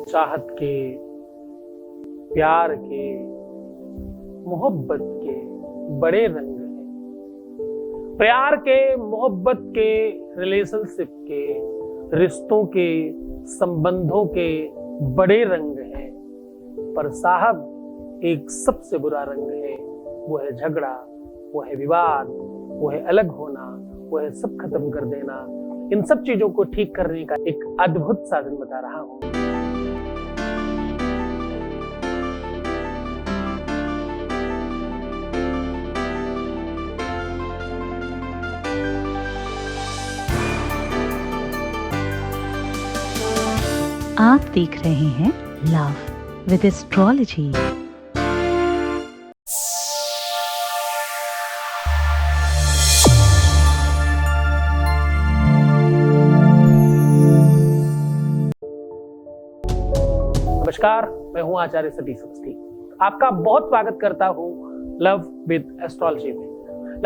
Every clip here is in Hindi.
चाहत के, प्यार के, मोहब्बत के बड़े रंग हैं। प्यार के, मोहब्बत के, रिलेशनशिप के, रिश्तों के, संबंधों के बड़े रंग हैं। पर साहब एक सबसे बुरा रंग है, वो है झगड़ा, वो है विवाद, वो है अलग होना, वो है सब खत्म कर देना। इन सब चीजों को ठीक करने का एक अद्भुत साधन बता रहा हूं। आप देख रहे हैं लव विद एस्ट्रोलॉजी। नमस्कार, मैं हूं आचार्य सतीश अवस्थी। आपका बहुत स्वागत करता हूं लव विद एस्ट्रोलॉजी में।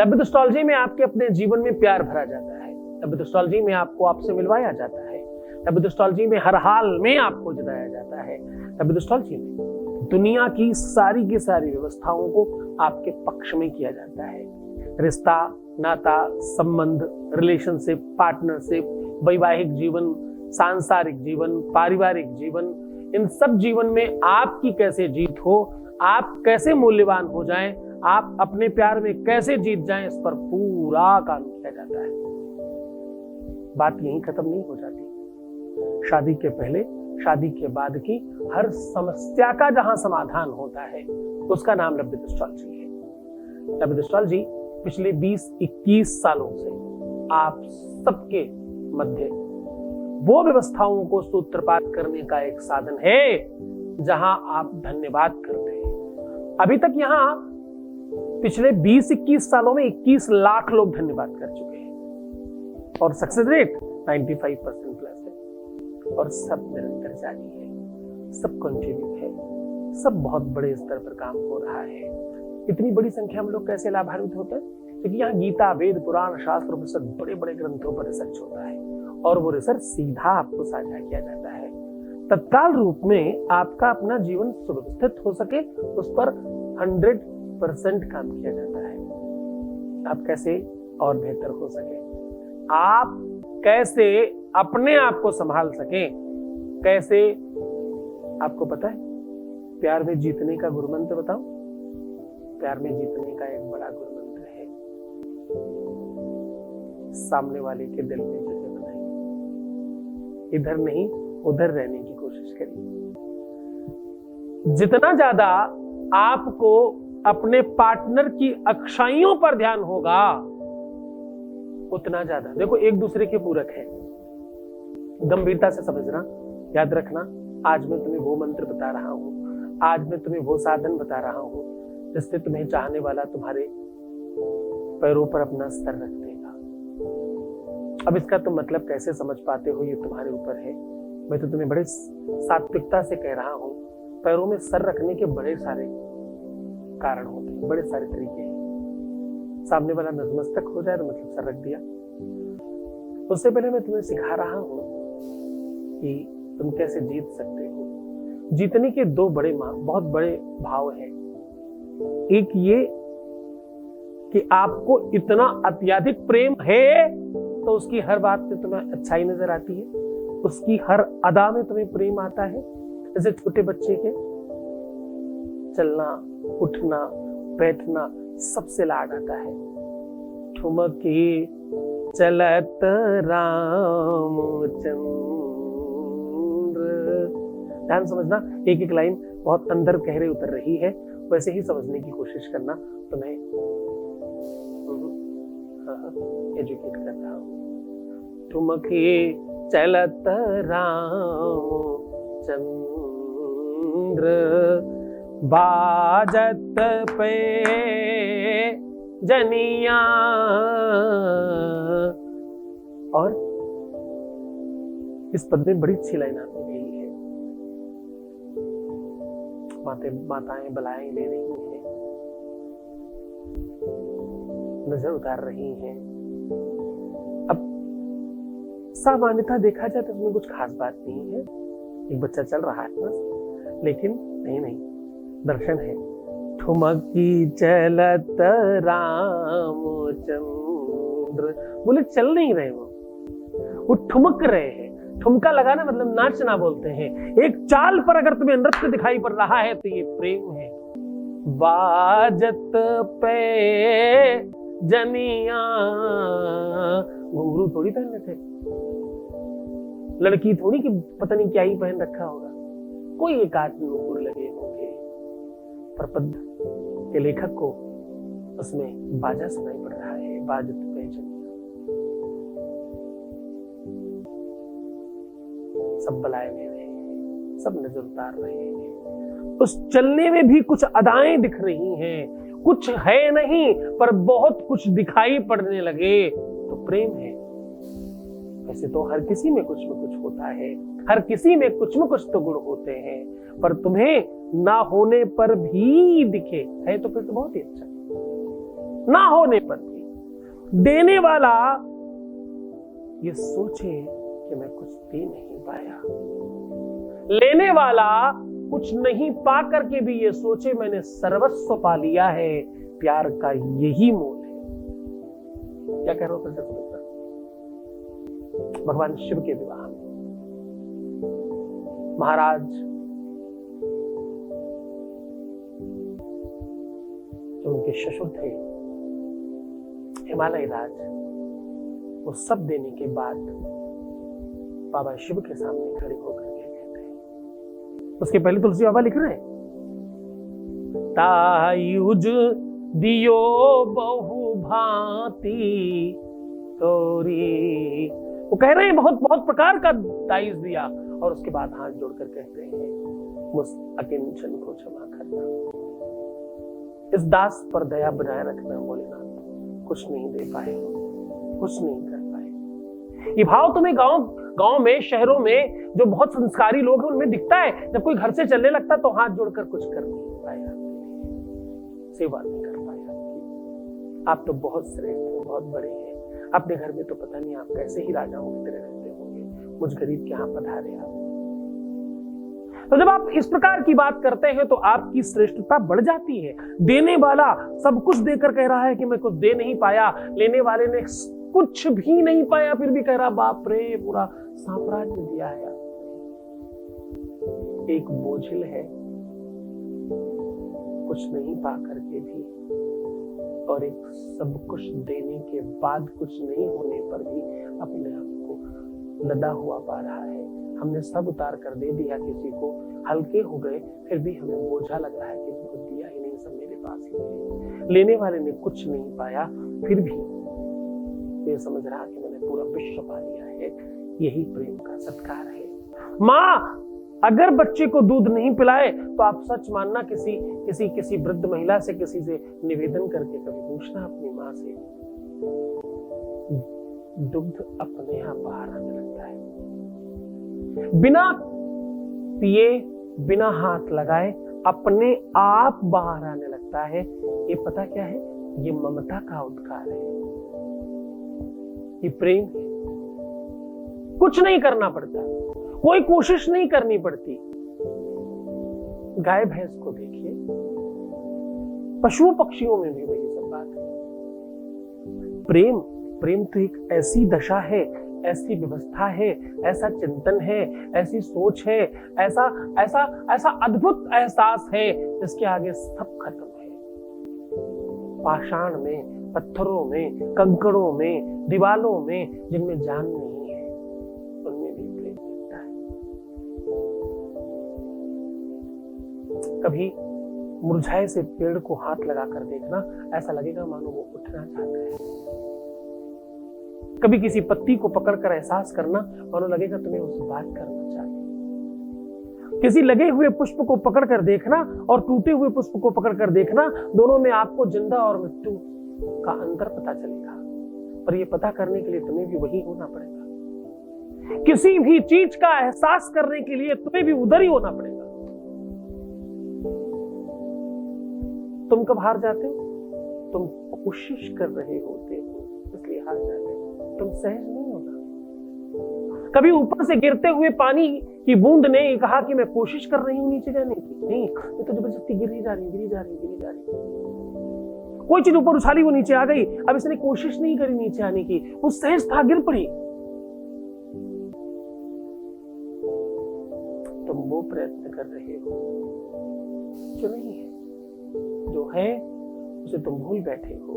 लव विद एस्ट्रोलॉजी में आपके अपने जीवन में प्यार भरा जाता है। लव विद एस्ट्रोलॉजी में आपको आपसे मिलवाया जाता है। लव विद एस्ट्रोलॉजी में हर हाल में आपको जताया जाता है। लव विद एस्ट्रोलॉजी में दुनिया की सारी व्यवस्थाओं को आपके पक्ष में किया जाता है। रिश्ता, नाता, संबंध, रिलेशनशिप, पार्टनरशिप, वैवाहिक जीवन, सांसारिक जीवन, पारिवारिक जीवन, इन सब जीवन में आपकी कैसे जीत हो, आप कैसे मूल्यवान हो जाएं, आप अपने प्यार में कैसे जीत जाएं, इस पर पूरा काम किया जाता है। बात यहीं खत्म नहीं हो जाती। शादी के पहले, शादी के बाद की हर समस्या का जहां समाधान होता है, उसका नाम लव विद एस्ट्रोलॉजी है। लव विद एस्ट्रोलॉजी पिछले 20-21 सालों से आप सबके मध्य वो व्यवस्थाओं को सूत्रपात करने का एक साधन है जहां आप धन्यवाद करते हैं। अभी तक यहां पिछले 20-21 सालों में 21 लाख लोग धन्यवाद कर चुके हैं और सक्सेस रेट 95% प्लस है। और सब निरंतर जारी है, सब कंटिन्यू है, सब बहुत बड़े स्तर पर काम हो रहा है। इतनी बड़ी संख्या में लोग कैसे लाभान्वित होते हैं? क्योंकि यहाँ गीता, वेद, पुराण, शास्त्र, उपनिषद बड़े बड़े ग्रंथों पर रिसर्च होता है और वो रिसर्च सीधा आपको साझा किया जाता है। तत्काल रूप में आपका अपना जीवन सुव्यवस्थित हो सके, उस पर 100% काम किया जाता है। आप कैसे और बेहतर हो सके, आप कैसे अपने आप को संभाल सके, कैसे, आपको पता है प्यार में जीतने का गुरुमंत्र बताऊं? प्यार में जीतने का एक बड़ा गुरुमंत्र है, सामने वाले के दिल में जगह बनाइए, इधर नहीं उधर रहने की कोशिश करिए। जितना ज्यादा आपको अपने पार्टनर की अच्छाइयों पर ध्यान होगा, उतना ज्यादा, देखो एक दूसरे के पूरक है। गंभीरता से समझना, याद रखना, आज मैं तुम्हें वो मंत्र बता रहा हूं, आज मैं तुम्हें वो साधन बता रहा हूं जिससे तुम्हें चाहने वाला तुम्हारे पैरों पर अपना सर रख देगा। अब इसका तुम मतलब कैसे समझ पाते हो, ये तुम्हारे ऊपर है। मैं तो तुम्हें बड़े सात्विकता से कह रहा हूं, पैरों में सर रखने के बड़े सारे कारण होते हैं, बड़े सारे तरीके हैं। सामने वाला नतमस्तक हो जाए तो मतलब सर रख दिया। उससे पहले मैं तुम्हें सिखा रहा हूं कि तुम कैसे जीत सकते हो। जीतने के दो बहुत बड़े भाव हैं। एक ये कि आपको इतना अत्यधिक प्रेम है तो उसकी हर बात में तुम्हें अच्छाई नजर आती है, उसकी हर अदा में तुम्हें प्रेम आता है। जैसे छोटे बच्चे के चलना, उठना, बैठना, सबसे लाड आता है। ठुमके चलत रामचंद्र, ध्यान समझना, एक एक लाइन बहुत अंदर गहरे उतर रही है, वैसे ही समझने की कोशिश करना। तुम्हें एजुकेट कर रहा हूं। ठुमके चलत रामचंद्र, बाजत पे जनिया। और इस पद में बड़ी अच्छी लाइन आपने ली है। माताएं बलाएं ले रही हैं, नजर उतार रही हैं। अब सामान्यतः देखा जाए तो इसमें कुछ खास बात नहीं है। एक बच्चा चल रहा है बस, लेकिन नहीं, दर्शन है। ठुमकी चलत रामचंद्र, बोले चल नहीं रहे वो ठुमक रहे हैं। ठुमका लगाना मतलब नाचना बोलते हैं। एक चाल पर अगर तुम्हें नृत्य दिखाई पड़ रहा है तो ये प्रेम है। बाजत पे जनिया, घुंघरू थोड़ी पहनने थे, लड़की थोड़ी कि पता नहीं क्या ही पहन रखा होगा, कोई एक आध नूपुर लगे होंगे, पर पद के लेखक को उसमें बाजा सुनाई पड़ रहा है। बाजत पे जनिया, सब बलाए हुए हैं, सब नजर उतार रहे हैं। उस चलने में भी कुछ अदाएं दिख रही हैं, कुछ है नहीं पर बहुत कुछ दिखाई पड़ने लगे तो प्रेम है। वैसे तो हर किसी में कुछ न कुछ होता है, हर किसी में कुछ न कुछ तो गुण होते हैं, पर तुम्हें ना होने पर भी दिखे है तो फिर तो बहुत ही अच्छा। ना होने पर भी देने वाला ये सोचे कि मैं कुछ दे नहीं पाया, लेने वाला कुछ नहीं पा करके भी ये सोचे मैंने सर्वस्व पा लिया है। प्यार का यही मोल है। क्या कह रहा हूं फिर? भगवान शिव के विवाह में महाराज जो उनके ससुर थे हिमालय राज, वो सब देने के बाद बाबा शिव के सामने खड़े होकर के कहते हैं, उसके पहले तुलसी बाबा लिख रहे हैं, तायुज दियो बहु भांति तोरी। वो कह रहे हैं बहुत बहुत प्रकार का दाइज दिया, और उसके बाद हाथ जोड़कर कहते हैं मुझ अकिंचन को क्षमा करना, इस दास पर दया बनाए रखना भोलेनाथ। कुछ नहीं दे पाए, कुछ नहीं कर पाए। ये भाव तुम्हें गांव में, शहरों में जो बहुत संस्कारी लोग हैं उनमें दिखता है। जब कोई घर से चलने लगता तो हाथ जोड़कर कुछ कर नहीं पाया, सेवा नहीं कर पाया। आप तो बहुत श्रेष्ठ हो, बहुत बड़े हैं, अपने घर में तो पता नहीं आप कैसे ही राजाओं की तरह रहते होंगे, मुझ गरीब के यहाँ पधारे आप। तो जब आप इस प्रकार की बात करते हैं तो आपकी श्रेष्ठता बढ़ जाती है। देने वाला सब कुछ देकर कह रहा है कि मैं कुछ दे नहीं पाया, लेने वाले ने कुछ भी नहीं पाया फिर भी कह रहा बाप रे पूरा साम्राज्य दिया है आपने। एक बोझिल है, कुछ नहीं पा करके भी, और एक सब कुछ देने के बाद कुछ नहीं होने पर भी अपने आप को लदा हुआ पा रहा है। हमने सब उतार कर दे दिया, किसी को हल्के हो गए फिर भी हमें बोझा लग रहा है, किसी को दिया ही नहीं, सब मेरे पास ही है। लेने वाले ने कुछ नहीं पाया फिर भी ये समझ रहा कि मैंने पूरा विश्व पा लिया है। यही प्रेम का सत्कार है। माँ अगर बच्चे को दूध नहीं पिलाए तो आप सच मानना किसी वृद्ध महिला से, किसी से निवेदन करके कभी पूछना अपनी माँ से, दुग्ध अपने यहाँ बाहर आने लगता है। बिना पिए, बिना हाथ लगाए अपने आप बाहर आने लगता है। ये पता क्या है? ये ममता का उद्गार है, ये प्रेम है। कुछ नहीं करना पड़ता, कोई कोशिश नहीं करनी पड़ती। गाय भैंस को देखिए, पशुओं पक्षियों में भी वही सब बात है। प्रेम तो एक ऐसी दशा है, ऐसी व्यवस्था है, ऐसा चिंतन है, ऐसी सोच है, ऐसा अद्भुत एहसास है जिसके आगे सब खत्म है। पाषाण में, पत्थरों में, कंकड़ों में, दीवालों में जिनमें जान नहीं है, उनमें भी प्रेम दिखता है। कभी मुरझाए से पेड़ को हाथ लगाकर देखना, ऐसा लगेगा मानो वो उठना चाहता है। कभी किसी पत्ती को पकड़कर एहसास करना, मानो लगेगा तुम्हें उससे बात करना चाहिए। किसी लगे हुए पुष्प को पकड़कर देखना और टूटे हुए पुष्प को पकड़कर देखना, दोनों में आपको जिंदा और मृत्यु का अंतर पता चलेगा। पर यह पता करने के लिए तुम्हें भी वही होना पड़ेगा। किसी भी चीज का एहसास करने के लिए तुम्हें भी उधर ही होना पड़ेगा। तुम कब हार जाते हो? तुम कोशिश कर रहे होते हो इसलिए हार जाते हो, तुम सहज नहीं होगा। कभी ऊपर से गिरते हुए पानी कि बूंद ने कहा कि मैं कोशिश कर रही हूं नीचे जाने की, नहीं, ये तो जबरदस्ती गिरी जा रही। कोई चीज ऊपर उछाली, वो नीचे आ गई। अब इसने कोशिश नहीं करी नीचे आने की, वो सहज था, गिर पड़ी। तुम वो प्रयत्न कर रहे हो जो नहीं है, जो है उसे तुम भूल बैठे हो।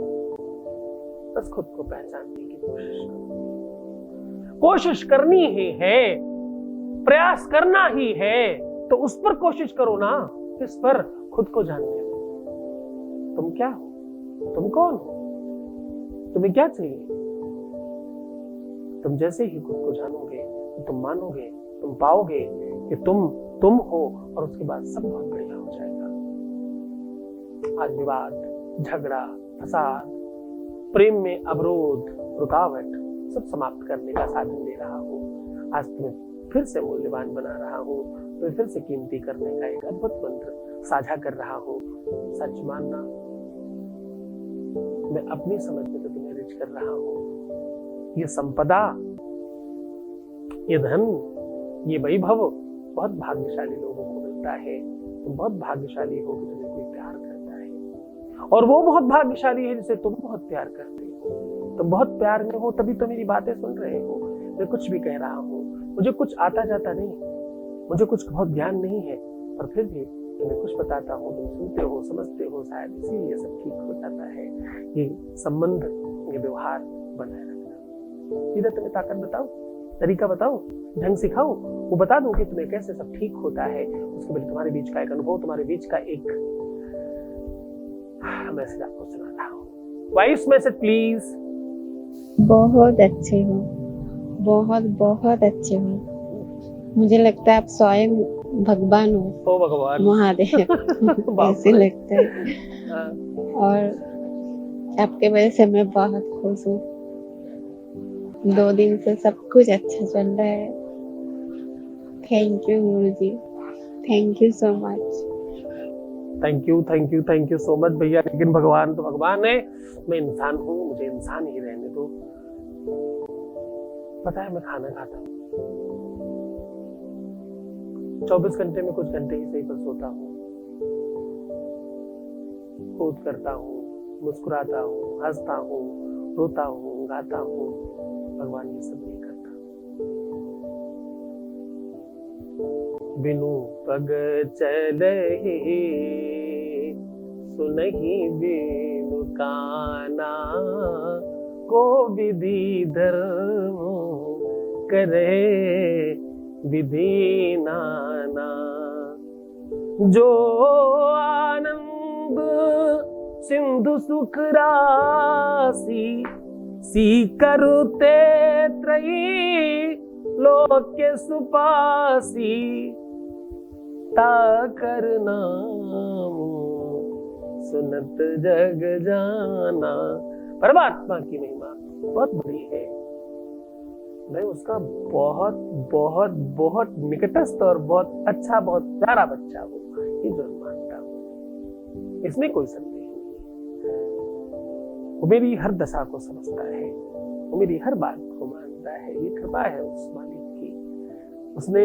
बस खुद को पहचानने की कोशिश करो। कोशिश करनी ही है, प्रयास करना ही है, तो उस पर कोशिश करो ना। किस पर? खुद को जानने में। तुम क्या हो? तुम कौन हो? तुम्हें क्या चाहिए? तुम जैसे ही खुद को जानोगे तो तुम मानोगे, तुम पाओगे कि तुम हो, और उसके बाद सब बहुत बढ़िया हो जाएगा। आज विवाद, झगड़ा, फसाद, प्रेम में अवरोध, रुकावट सब समाप्त करने का साधन दे रहा हूँ। आज तुम्हें फिर से मूल्यवान बना रहा हूँ, तुम्हें फिर से कीमती करने का एक अद्भुत मंत्र साझा कर रहा हूँ। सच मानना, मैं अपनी समझ में तो तुम्हें रिच कर रहा हूँ। ये संपदा, ये धन, ये वैभव बहुत भाग्यशाली लोगों को मिलता है। तुम बहुत भाग्यशाली हो कि तुम्हें कोई प्यार करता है, और वो बहुत भाग्यशाली है जिसे तुम बहुत प्यार करते हो। तुम बहुत प्यार में हो, तभी तो मेरी बातें सुन रहे हो। मैं कुछ भी कह रहा हूँ, मुझे कुछ आता जाता नहीं, मुझे कुछ बहुत ज्ञान नहीं है, पर फिर भी तुम्हें कुछ बताता हूँ, तुम सुनते हो, समझते हो, शायद इसीलिए सब ठीक हो जाता है। ये संबंध, ये व्यवहार बनाए रखना। सीधा तुम्हें ताकत बताओ, तरीका बताओ, ढंग सिखाओ, वो बता दूं कि तुम्हें कैसे सब ठीक होता है। उसके पहले तुम्हारे बीच का एक अनुभव, तुम्हारे बीच का एक मैसेज आपको सुना रहा हूँ। Voice message please. बहुत अच्छे हो, बहुत अच्छे हो। मुझे लगता है आप स्वयं भगवान हो। ओ भगवान, महादेव ऐसे लगता है। और आपके वजह से मैं बहुत खुश हूँ। 2 दिन से सब कुछ अच्छा चल रहा है। Thank you Guruji, thank you so much. Thank you so much भैया। लेकिन भगवान तो भगवान है, मैं इंसान हूँ, मुझे इंसान ही रहने दो। पता है मैं खाना खाता हूँ 24 घंटे में कुछ घंटे ही सही पर सोता हूँ, खोज करता हूँ, मुस्कुराता हूँ, हंसता हूँ, रोता हूँ, गाता हूँ। भगवान ये सब नहीं करता। बिनु पग चलहि सुनहि बिनु काना, को विधि धर्म करे विधि नाना। जो आनंद सिंधु सुख राशि, सी करुते त्रयी लोके सुपासी। ता कर नाम सुनत जग जाना। परमात्मा की महिमा बहुत बड़ी है। मैं उसका बहुत बहुत बहुत निकटस्थ और बहुत अच्छा, बहुत प्यारा बच्चा हूँ, ये जरूर मानता हूँ। इसमें कोई संदेह नहीं। वो मेरी हर दशा को समझता है, वो मेरी हर बात को मानता है। ये कृपा है उस मालिक की। उसने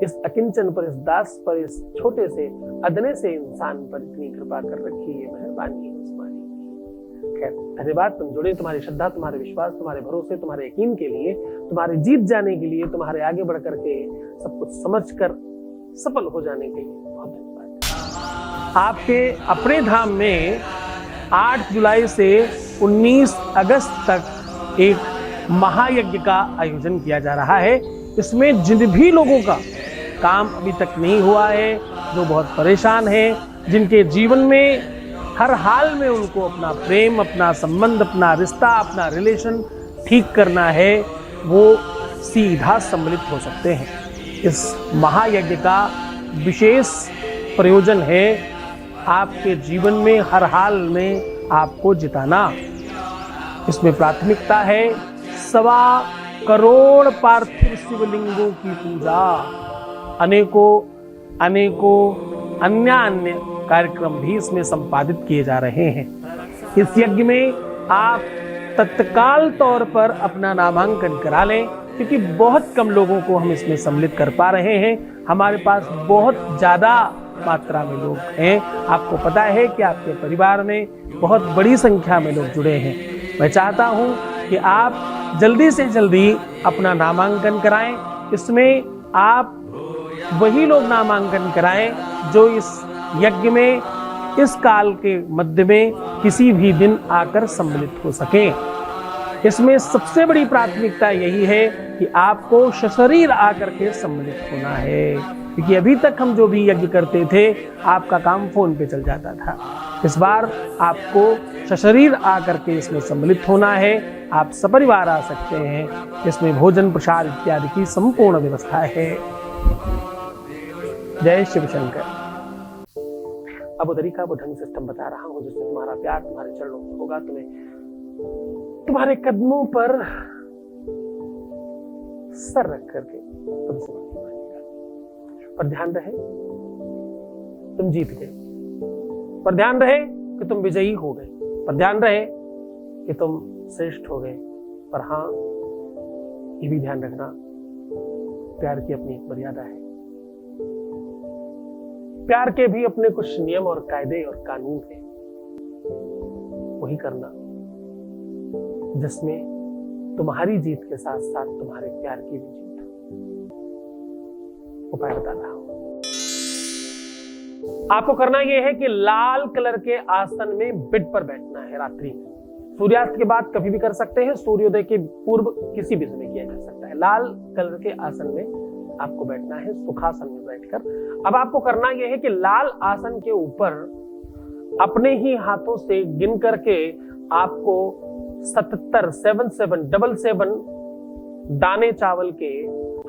इस अकिंचन पर, इस दास पर, इस छोटे से अदने से इंसान पर इतनी कृपा कर रखी है। मेहरबानी है उस मालिक की। खैर, धन्यवाद। तुम जुड़े, तुम्हारी श्रद्धा, तुम्हारे विश्वास, तुम्हारे भरोसे, तुम्हारे यकीन के लिए, तुम्हारे जीत जाने के लिए, तुम्हारे आगे बढ़ करके सब कुछ समझकर सफल हो जाने के लिए बहुत धन्यवाद। आपके अपने धाम में 8 जुलाई से 19 अगस्त तक एक महायज्ञ का आयोजन किया जा रहा है। इसमें जिन भी लोगों का काम अभी तक नहीं हुआ है, जो बहुत परेशान हैं, जिनके जीवन में हर हाल में उनको अपना प्रेम, अपना संबंध, अपना रिश्ता, अपना रिलेशन ठीक करना है, वो सीधा सम्मिलित हो सकते हैं। इस महायज्ञ का विशेष प्रयोजन है आपके जीवन में हर हाल में आपको जिताना। इसमें प्राथमिकता है 1.25 करोड़ पार्थिव शिवलिंगों की पूजा। अनेकों अन्य कार्यक्रम भी इसमें संपादित किए जा रहे हैं। इस यज्ञ में आप तत्काल तौर पर अपना नामांकन करा लें। क्योंकि बहुत कम लोगों को हम इसमें सम्मिलित कर पा रहे हैं। हमारे पास बहुत ज़्यादा मात्रा में लोग हैं। आपको पता है कि आपके परिवार में बहुत बड़ी संख्या में लोग जुड़े हैं। मैं चाहता हूं कि आप जल्दी से जल्दी अपना नामांकन कराएं। इसमें आप वही लोग नामांकन कराएं जो इस यज्ञ में, इस काल के मध्य में किसी भी दिन आकर सम्मिलित हो सकें। इसमें सबसे बड़ी प्राथमिकता यही है कि आपको सशरीर आकर के सम्मिलित होना है, क्योंकि अभी तक हम जो भी यज्ञ करते थे आपका काम फोन पे चल जाता था। इस बार आपको सशरीर आकर के इसमें सम्मिलित होना है। आप सपरिवार आ सकते हैं। इसमें भोजन प्रसाद इत्यादि की संपूर्ण व्यवस्था है। जय शिव शंकर। अब वो तरीका, वो ढंग सिस्टम बता रहा हूं जिससे तुम्हारा प्यार तुम्हारे चरणों में होगा, तुम्हें तुम्हारे कदमों पर सर रख करके तुमसे मांगेगा। पर ध्यान रहे तुम जीत गए, पर ध्यान रहे कि तुम विजयी हो गए, पर ध्यान रहे कि तुम श्रेष्ठ हो गए। पर हाँ, ये भी ध्यान रखना, प्यार की अपनी एक मर्यादा है। प्यार के भी अपने कुछ नियम और कायदे और कानून हैं। वही करना जिसमें तुम्हारी जीत के साथ साथ तुम्हारे प्यार की भी जीत हो। उपाय बता रहा हूं। आपको करना यह है कि लाल कलर के आसन में बेड पर बैठना है रात्रि में। सूर्यास्त के बाद कभी भी कर सकते हैं, सूर्योदय के पूर्व किसी भी समय किया जा सकता है। लाल कलर के आसन में आपको बैठना है, सुखासन में बैठकर। अब आपको करना यह है कि लाल आसन के ऊपर अपने ही हाथों से गिन करके आपको 77 दाने चावल के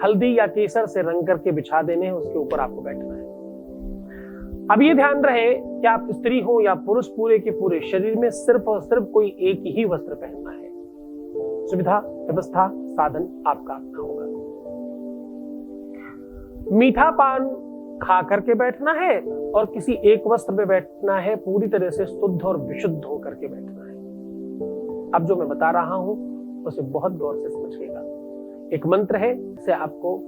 हल्दी या केसर से रंग करके बिछा देने हैं। उसके ऊपर आपको बैठना है। अब ये ध्यान रहे कि आप स्त्री हो या पुरुष, पूरे के पूरे शरीर में सिर्फ और सिर्फ कोई एक ही वस्त्र पहनना है। सुविधा, व्यवस्था, साधन आपका अपना होगा। मीठा पान खा करके बैठना है और किसी एक वस्त्र पे बैठना है। पूरी तरह से शुद्ध और विशुद्ध होकर के बैठना है। अब जो मैं बता रहा हूं उसे बहुत गौर से समझिएगा। एक मंत्र है, इसे आपको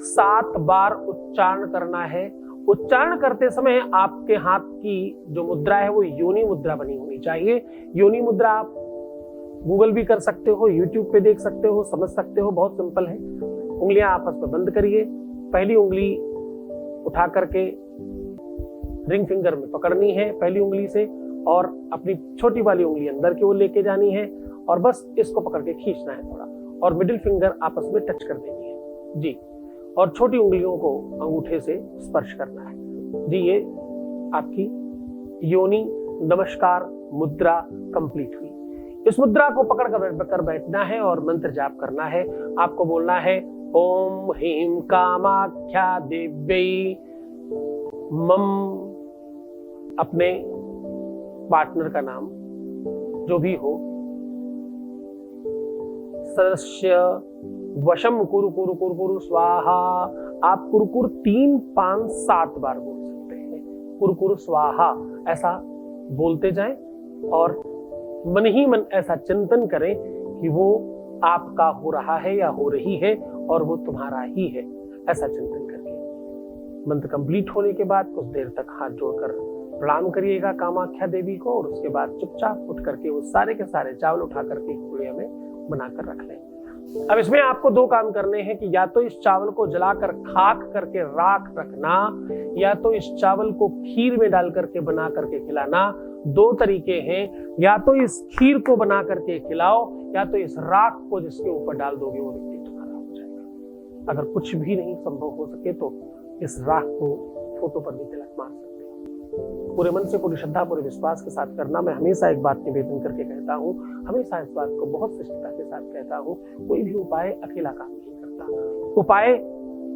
7 बार उच्चारण करना है। उच्चारण करते समय आपके हाथ की जो मुद्रा है वो योनि मुद्रा बनी होनी चाहिए। योनि मुद्रा आप गूगल भी कर सकते हो, यूट्यूब पे देख सकते हो, समझ सकते हो। बहुत सिंपल है। उंगलियां आपस में बंद करिए। पहली उंगली उठा करके रिंग फिंगर में पकड़नी है पहली उंगली से, और अपनी छोटी वाली उंगली अंदर की ओर लेके जानी है और बस इसको पकड़ के खींचना है थोड़ा, और मिडिल फिंगर आपस में टच कर देनी है जी, और छोटी उंगलियों को अंगूठे से स्पर्श करना है जी। ये आपकी योनि नमस्कार मुद्रा कंप्लीट हुई। इस मुद्रा को पकड़ कर बैठना है और मंत्र जाप करना है। आपको बोलना है ओम ह्रीं कामाख्या देव्यै मम, अपने पार्टनर का नाम जो भी हो, सदस्य वशम कुरु कुरु कुरु कुरु स्वाहा। आप कुरकुर 3, 5, 7 बार बोल सकते हैं। कुरकुर स्वाहा ऐसा बोलते जाएं और मन ही मन ऐसा चिंतन करें कि वो आपका हो रहा है या हो रही है और वो तुम्हारा ही है। ऐसा चिंतन करके मंत्र कंप्लीट होने के बाद कुछ देर तक हाथ जोड़कर प्रणाम करिएगा कामाख्या देवी को, और उसके बाद चुपचाप उठ करके वो सारे के सारे चावल उठा करके कुड़िया में बनाकर रख लें। अब इसमें आपको 2 काम करने हैं कि या तो इस चावल को जलाकर खाक करके राख रखना, या तो इस चावल को खीर में डाल करके बना करके खिलाना। 2 तरीके हैं, या तो इस खीर को बना करके खिलाओ, या तो इस राख को जिसके ऊपर डाल दोगे वो व्यक्ति तुम्हारा हो जाएगा। अगर कुछ भी नहीं संभव हो सके तो इस राख को फोटो पर भी तिलक मार सकते हो। पूरे मन से, पूरी श्रद्धा, पूरे विश्वास के साथ करना। मैं हमेशा एक बात निवेदन करके कहता हूँ, हमेशा इस बात को बहुत शिष्टता के साथ कहता हूँ, कोई भी उपाय अकेला काम नहीं करता। उपाय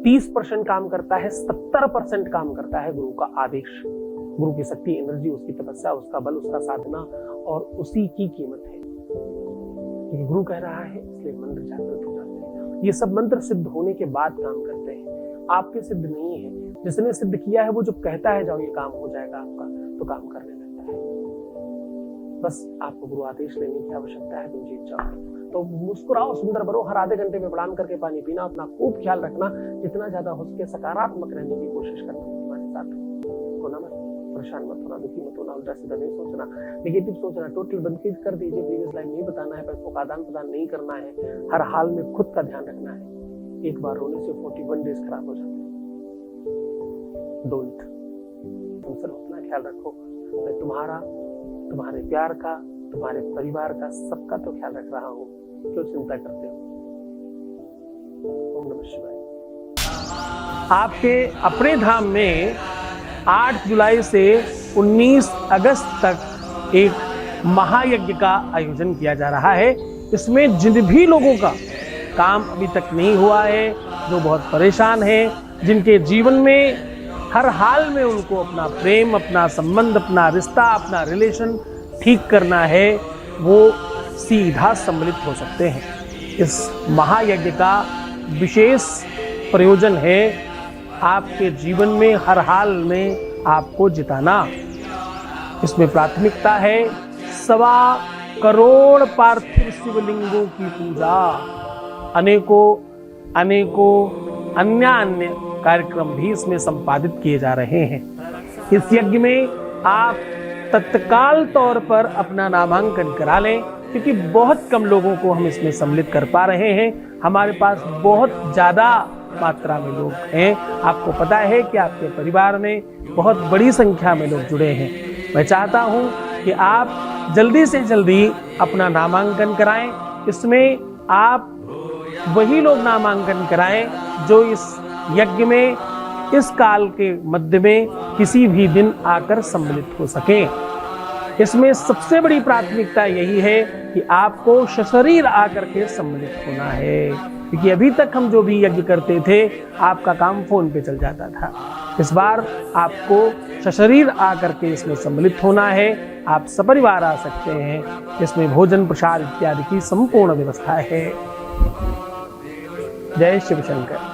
30% काम करता है, 70% काम करता है गुरु का आदेश, गुरु की शक्ति, एनर्जी, उसकी तपस्या, उसका बल, उसका साधना, और उसी की कीमत है। क्योंकि गुरु कह रहा है इसलिए मंत्र जागृत हो जाते हैं। ये सब मंत्र सिद्ध होने के बाद काम करते हैं, आपके सिद्ध नहीं है। जिसने सिद्ध किया है वो जब कहता है जाओ ये काम हो जाएगा आपका, तो काम करने लगता है। बस आपको गुरु आदेश लेने की आवश्यकता है, तुम जीत जाओ। तो मुस्कुराओ, सुंदर बनो, हर आधे घंटे में प्रणाम करके पानी पीना, अपना खूब ख्याल रखना, जितना ज्यादा हो सके सकारात्मक रहने की कोशिश करना। तुम्हारे साथ होना मत, परेशान मत होना, दुखी मत होना, उल्टा सीधा नहीं सोचना, नेगेटिव सोचना टोटल बंद कर दीजिए। प्रीवियस लाइफ नहीं बताना है, पैसों का आदान प्रदान नहीं करना है, हर हाल में खुद का ध्यान रखना है। एक बार रोने से 41 डेज खराब हो जाते हैं। डोंट, तुम सब अपना ख्याल रखो। मैं तुम्हारा, तुम्हारे प्यार का, तुम्हारे परिवार का, सबका तो ख्याल रख रहा हूँ, क्यों चिंता करते हो। ओम नमः शिवाय। आपके अपने धाम में 8 जुलाई से 19 अगस्त तक एक महायज्ञ का आयोजन किया जा रहा है। इसमें जिन भी लोगों का काम अभी तक नहीं हुआ है, जो बहुत परेशान हैं, जिनके जीवन में हर हाल में उनको अपना प्रेम, अपना संबंध, अपना रिश्ता, अपना रिलेशन ठीक करना है, वो सीधा सम्मिलित हो सकते हैं। इस महायज्ञ का विशेष प्रयोजन है आपके जीवन में हर हाल में आपको जिताना। इसमें प्राथमिकता है 1.25 करोड़ पार्थिव शिवलिंगों की पूजा, अनेकों अन्य कार्यक्रम भी इसमें संपादित किए जा रहे हैं। इस यज्ञ में आप तत्काल तौर पर अपना नामांकन करा लें, क्योंकि बहुत कम लोगों को हम इसमें सम्मिलित कर पा रहे हैं। हमारे पास बहुत ज़्यादा मात्रा में लोग हैं। आपको पता है कि आपके परिवार में बहुत बड़ी संख्या में लोग जुड़े हैं। मैं चाहता हूं कि आप जल्दी से जल्दी अपना नामांकन कराएं। इसमें आप वही लोग नामांकन कराएं जो इस यज्ञ में इस काल के मध्य में किसी भी दिन आकर सम्मिलित हो सकें। इसमें सबसे बड़ी प्राथमिकता यही है कि आपको सशरीर आकर के सम्मिलित होना है, क्योंकि अभी तक हम जो भी यज्ञ करते थे आपका काम फोन पे चल जाता था। इस बार आपको सशरीर आकर के इसमें सम्मिलित होना है। आप सपरिवार आ सकते हैं। इसमें भोजन प्रसाद इत्यादि की संपूर्ण व्यवस्था है। जय शिव शंकर।